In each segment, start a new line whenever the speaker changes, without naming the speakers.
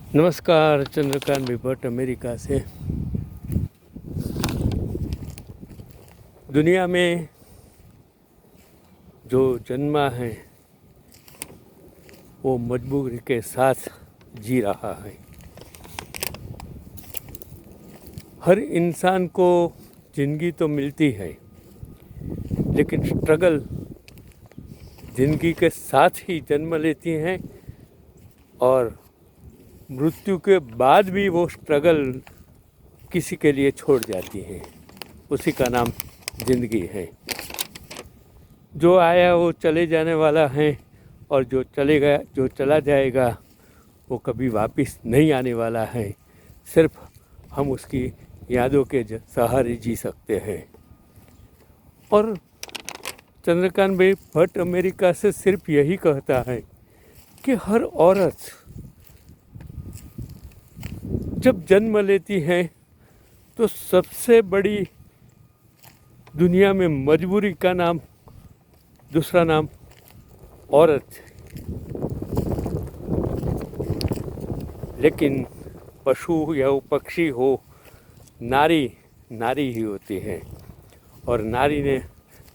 नमस्कार, चंद्रकांत भट्ट अमेरिका से। दुनिया में जो जन्मा है वो मजबूरी के साथ जी रहा है। हर इंसान को ज़िंदगी तो मिलती है, लेकिन स्ट्रगल ज़िंदगी के साथ ही जन्म लेती हैं और मृत्यु के बाद भी वो स्ट्रगल किसी के लिए छोड़ जाती है। उसी का नाम ज़िंदगी है। जो आया वो चले जाने वाला है और जो चलेगा, जो चला जाएगा वो कभी वापस नहीं आने वाला है। सिर्फ हम उसकी यादों के सहारे जी सकते हैं। और चंद्रकांत भट्ट अमेरिका से सिर्फ यही कहता है कि हर औरत जब जन्म लेती है तो सबसे बड़ी दुनिया में मजबूरी का नाम, दूसरा नाम औरत। लेकिन पशु या पक्षी हो, नारी नारी ही होती है। और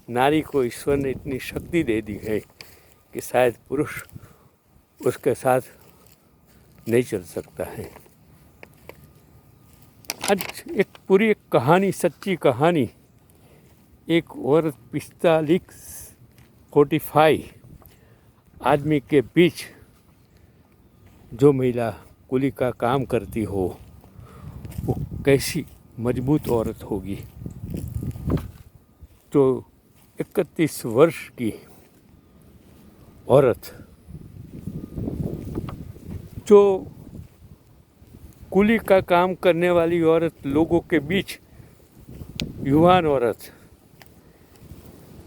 नारी को ईश्वर ने इतनी शक्ति दे दी है कि शायद पुरुष उसके साथ नहीं चल सकता है। आज एक कहानी, सच्ची कहानी। एक औरत 45 आदमी के बीच जो महिला कुली का काम करती हो वो कैसी मजबूत औरत होगी। तो 31 वर्ष की औरत जो कुली का काम करने वाली औरत, लोगों के बीच युवान औरत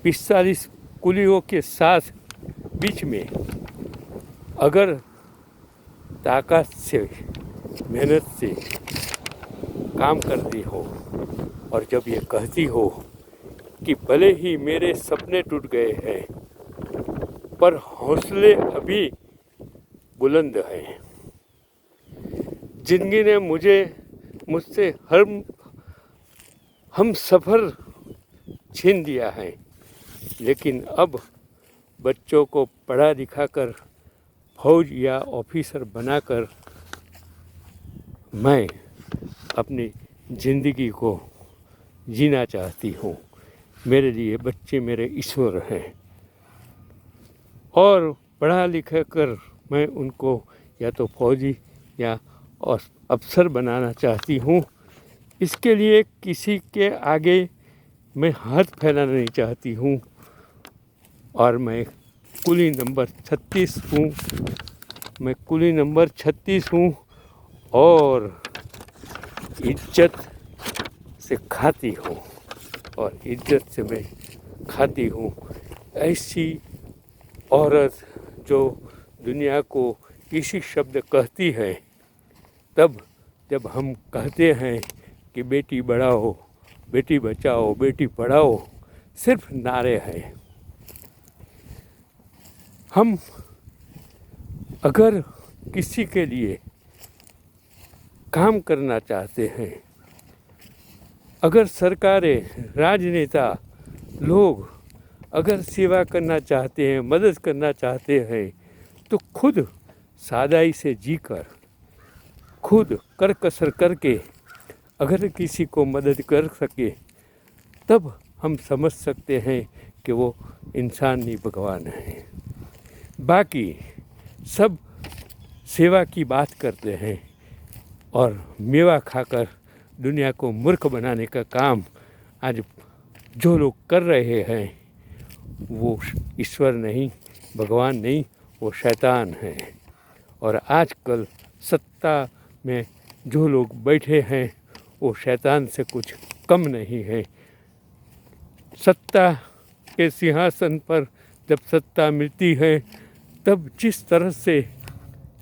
45 कुलियों के साथ बीच में अगर ताकत से, मेहनत से काम करती हो और जब ये कहती हो कि भले ही मेरे सपने टूट गए हैं पर हौसले अभी बुलंद हैं। जिंदगी ने मुझसे हम सफ़र छीन दिया है, लेकिन अब बच्चों को पढ़ा लिखा कर फौज या ऑफिसर बनाकर मैं अपनी ज़िंदगी को जीना चाहती हूँ। मेरे लिए बच्चे मेरे ईश्वर हैं और पढ़ा लिखा कर मैं उनको या तो फौजी या अफसर बनाना चाहती हूँ। इसके लिए किसी के आगे मैं हाथ फैलाना नहीं चाहती हूँ। और मैं कुली नंबर 36 हूँ। मैं कुली नंबर 36 हूँ और इज्जत से खाती हूँ और इज्जत से मैं खाती हूँ। ऐसी औरत जो दुनिया को इसी शब्द कहती है, तब जब हम कहते हैं कि बेटी बढ़ाओ, बेटी बचाओ, बेटी पढ़ाओ, सिर्फ नारे हैं। हम अगर किसी के लिए काम करना चाहते हैं, अगर सरकारें, राजनेता लोग अगर सेवा करना चाहते हैं, मदद करना चाहते हैं, तो खुद सादाई से जीकर, खुद कर कसर करके अगर किसी को मदद कर सके, तब हम समझ सकते हैं कि वो इंसान नहीं भगवान है। बाकी सब सेवा की बात करते हैं और मेवा खाकर दुनिया को मूर्ख बनाने का काम आज जो लोग कर रहे हैं वो ईश्वर नहीं, भगवान नहीं, वो शैतान है। और आजकल सत्ता में जो लोग बैठे हैं वो शैतान से कुछ कम नहीं है। सत्ता के सिंहासन पर जब सत्ता मिलती है, तब जिस तरह से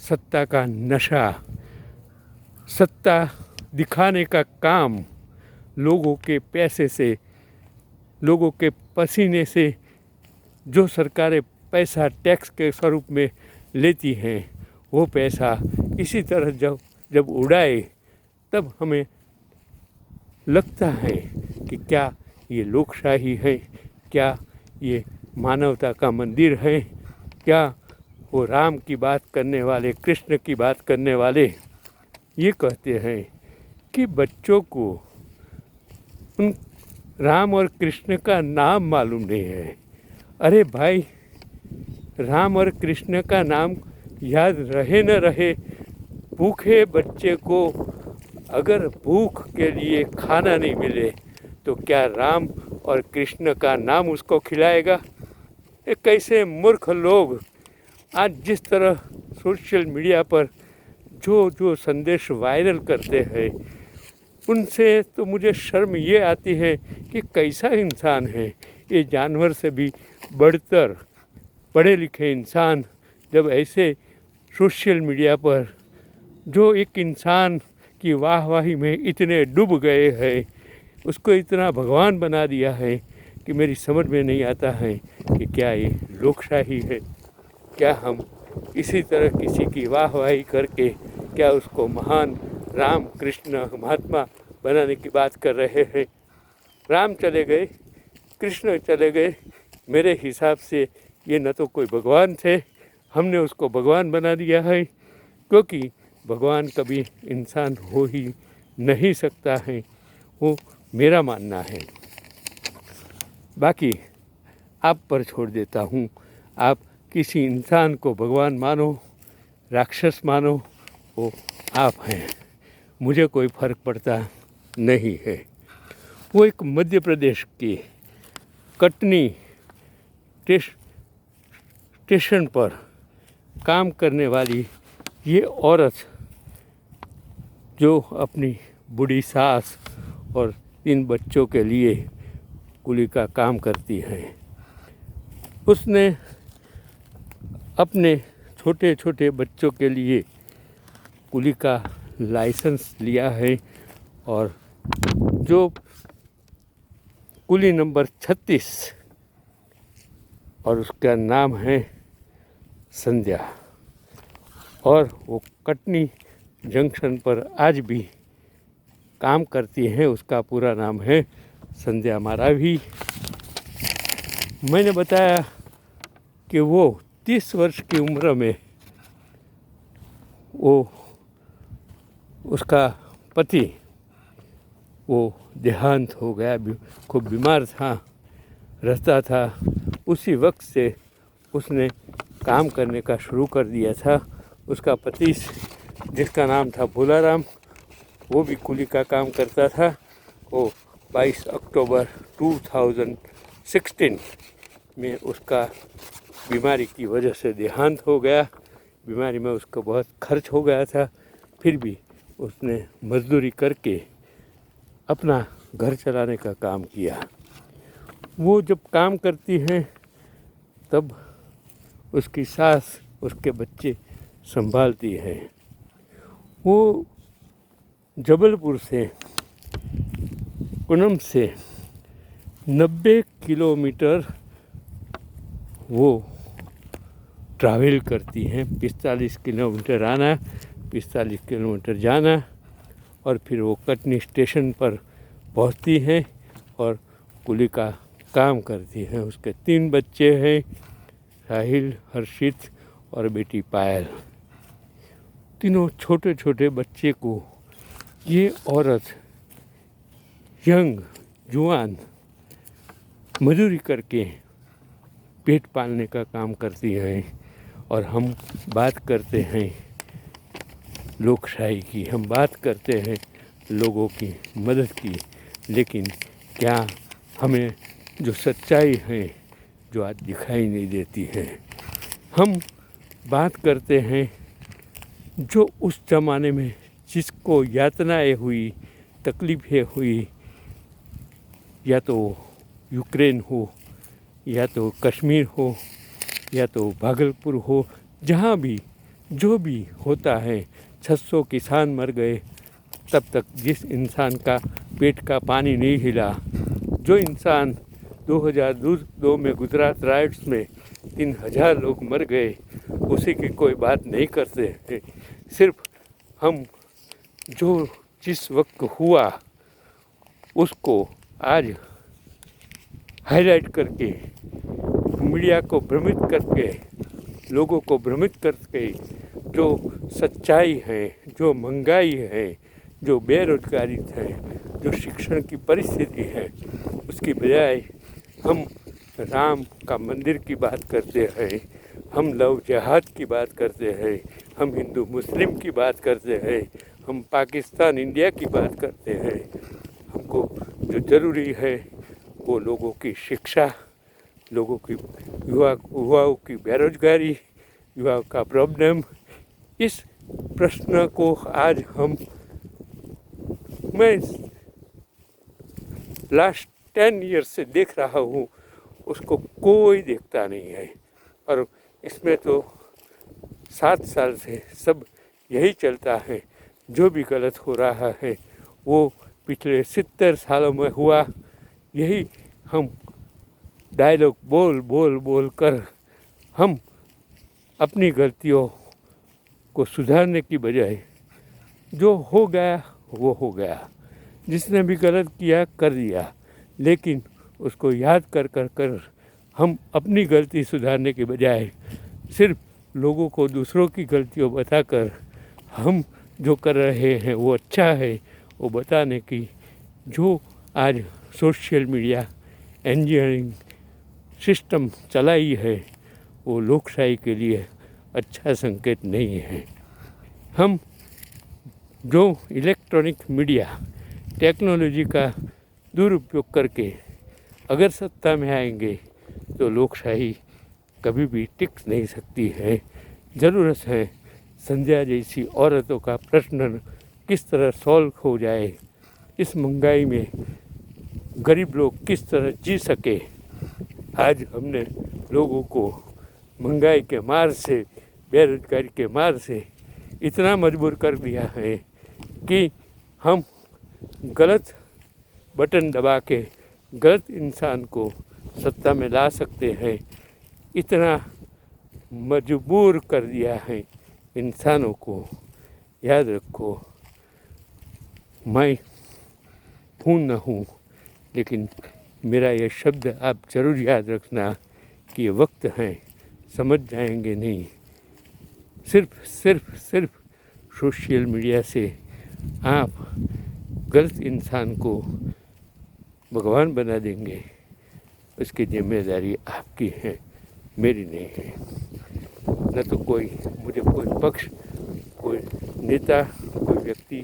सत्ता का नशा, सत्ता दिखाने का काम लोगों के पैसे से, लोगों के पसीने से जो सरकारें पैसा टैक्स के स्वरूप में लेती हैं, वो पैसा इसी तरह जब उड़ाए तब हमें लगता है कि क्या ये लोकशाही है, क्या ये मानवता का मंदिर है, क्या वो राम की बात करने वाले, कृष्ण की बात करने वाले ये कहते हैं कि बच्चों को उन राम और कृष्ण का नाम मालूम नहीं है। अरे भाई, राम और कृष्ण का नाम याद रहे न रहे, भूखे बच्चे को अगर भूख के लिए खाना नहीं मिले तो क्या राम और कृष्ण का नाम उसको खिलाएगा? ये कैसे मूर्ख लोग आज जिस तरह सोशल मीडिया पर जो संदेश वायरल करते हैं, उनसे तो मुझे शर्म ये आती है कि कैसा इंसान है ये, जानवर से भी बढ़कर पढ़े लिखे इंसान जब ऐसे सोशल मीडिया पर जो एक इंसान की वाहवाही में इतने डूब गए हैं, उसको इतना भगवान बना दिया है कि मेरी समझ में नहीं आता है कि क्या ये लोकशाही है। क्या हम इसी तरह किसी की वाहवाही करके क्या उसको महान राम कृष्ण महात्मा बनाने की बात कर रहे हैं? राम चले गए, कृष्ण चले गए, मेरे हिसाब से ये न तो कोई भगवान थे, हमने उसको भगवान बना दिया है, क्योंकि भगवान कभी इंसान हो ही नहीं सकता है, वो मेरा मानना है। बाकी आप पर छोड़ देता हूँ, आप किसी इंसान को भगवान मानो, राक्षस मानो, वो आप हैं, मुझे कोई फ़र्क पड़ता नहीं है। वो एक मध्य प्रदेश की कटनी स्टेशन पर काम करने वाली ये औरत जो अपनी बूढ़ी सास और 3 बच्चों के लिए कुली का काम करती है, उसने अपने छोटे छोटे बच्चों के लिए कुली का लाइसेंस लिया है और जो कुली नंबर 36 और उसका नाम है संध्या, और वो कटनी जंक्शन पर आज भी काम करती हैं। उसका पूरा नाम है संध्या मारावी। मैंने बताया कि वो 30 वर्ष की उम्र में वो उसका पति वो देहांत हो गया, खूब बीमार रहता था। उसी वक्त से उसने काम करने का शुरू कर दिया था। उसका पति जिसका नाम था भोलाराम, वो भी कुली का काम करता था। वो 22 अक्टूबर 2016 में उसका बीमारी की वजह से देहांत हो गया। बीमारी में उसका बहुत खर्च हो गया था, फिर भी उसने मजदूरी करके अपना घर चलाने का काम किया। वो जब काम करती हैं तब उसकी सास उसके बच्चे संभालती है। वो जबलपुर से पूनम से 90 किलोमीटर वो ट्रैवल करती हैं। 45 किलोमीटर आना, 45 किलोमीटर जाना, और फिर वो कटनी स्टेशन पर पहुंचती हैं और कुली का काम करती हैं। उसके 3 बच्चे हैं, साहिल, हर्षित और बेटी पायल। तीनों छोटे छोटे बच्चे को ये औरत यंग जुआन मजदूरी करके पेट पालने का काम करती हैं। और हम बात करते हैं लोकशाही की, हम बात करते हैं लोगों की मदद की, लेकिन क्या हमें जो सच्चाई है जो आज दिखाई नहीं देती है। हम बात करते हैं जो उस ज़माने में जिसको यातनाएं हुई, तकलीफ़ें हुई, या तो यूक्रेन हो, या तो कश्मीर हो, या तो भागलपुर हो, जहाँ भी जो भी होता है, 600 किसान मर गए, तब तक जिस इंसान का पेट का पानी नहीं हिला, जो इंसान 2002 में गुजरात राइट्स में 3000 लोग मर गए, उसी की कोई बात नहीं करते हैं। सिर्फ हम जो जिस वक्त हुआ उसको आज हाईलाइट करके मीडिया को भ्रमित करके लोगों को भ्रमित करके जो सच्चाई है, जो महंगाई है, जो बेरोजगारी है, जो शिक्षण की परिस्थिति है, उसकी बजाय हम राम का मंदिर की बात करते हैं, हम लव जिहाद की बात करते हैं, हम हिंदू मुस्लिम की बात करते हैं, हम पाकिस्तान इंडिया की बात करते हैं। हमको जो ज़रूरी है वो लोगों की शिक्षा, लोगों की युवाओं की बेरोजगारी, युवाओं का प्रॉब्लम, इस प्रश्न को आज मैं लास्ट 10 ईयर से देख रहा हूँ, उसको कोई देखता नहीं है। और इसमें तो 7 साल से सब यही चलता है, जो भी गलत हो रहा है वो पिछले 70 सालों में हुआ। यही हम डायलॉग बोल कर हम अपनी गलतियों को सुधारने की बजाय जो हो गया वो हो गया, जिसने भी गलत किया कर दिया, लेकिन उसको याद कर हम अपनी गलती सुधारने के बजाय सिर्फ लोगों को दूसरों की गलतियों बताकर हम जो कर रहे हैं वो अच्छा है वो बताने की जो आज सोशल मीडिया इंजीनियरिंग सिस्टम चलाई है वो लोकशाही के लिए अच्छा संकेत नहीं है। हम जो इलेक्ट्रॉनिक मीडिया टेक्नोलॉजी का दुरुपयोग करके अगर सत्ता में आएंगे तो लोकशाही कभी भी टिक नहीं सकती है। ज़रूरत है संध्या जैसी औरतों का प्रश्न किस तरह सॉल्व हो जाए, इस महंगाई में गरीब लोग किस तरह जी सके। आज हमने लोगों को महंगाई के मार से, बेरोजगारी के मार से इतना मजबूर कर दिया है कि हम गलत बटन दबा के गलत इंसान को सत्ता में ला सकते हैं। इतना मजबूर कर दिया है इंसानों को। याद रखो, मैं हूँ न हूँ, लेकिन मेरा ये शब्द आप ज़रूर याद रखना कि ये वक्त है, समझ जाएंगे नहीं। सिर्फ सोशल मीडिया से आप गलत इंसान को भगवान बना देंगे, उसकी जिम्मेदारी आपकी है, मेरी नहीं है। न तो मुझे कोई पक्ष, कोई नेता, कोई व्यक्ति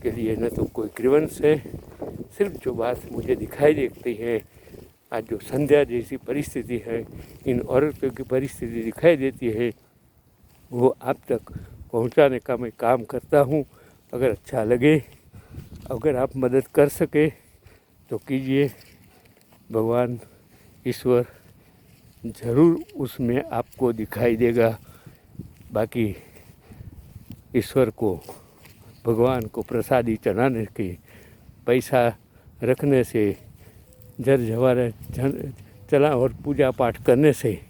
के लिए न तो कोई ग्रीवेंस है। सिर्फ जो बात मुझे दिखाई देती है, आज जो संध्या जैसी परिस्थिति है, इन औरतों की परिस्थिति दिखाई देती है, वो आप तक पहुंचाने का मैं काम करता हूं। अगर अच्छा लगे, अगर आप मदद कर सके तो कीजिए। भगवान ईश्वर ज़रूर उसमें आपको दिखाई देगा। बाकी ईश्वर को, भगवान को प्रसादी चढ़ाने के, पैसा रखने से, जर जवारे चला और पूजा पाठ करने से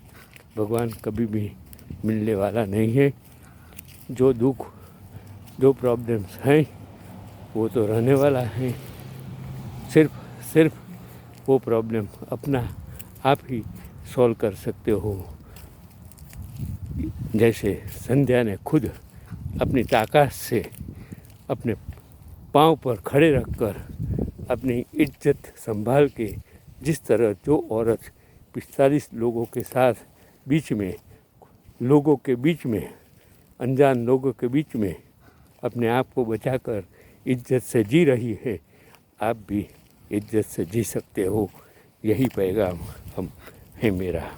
भगवान कभी भी मिलने वाला नहीं है। जो दुख, जो प्रॉब्लम्स हैं वो तो रहने वाला है। सिर्फ वो प्रॉब्लम अपना आप ही सॉल्व कर सकते हो। जैसे संध्या ने खुद अपनी ताकत से अपने पाँव पर खड़े रखकर अपनी इज्जत संभाल के, जिस तरह जो औरत 45 लोगों के साथ बीच में, लोगों के बीच में, अनजान लोगों के बीच में अपने आप को बचाकर इज्जत से जी रही है, आप भी इज्जत से जी सकते हो। यही पैगाम है मेरा।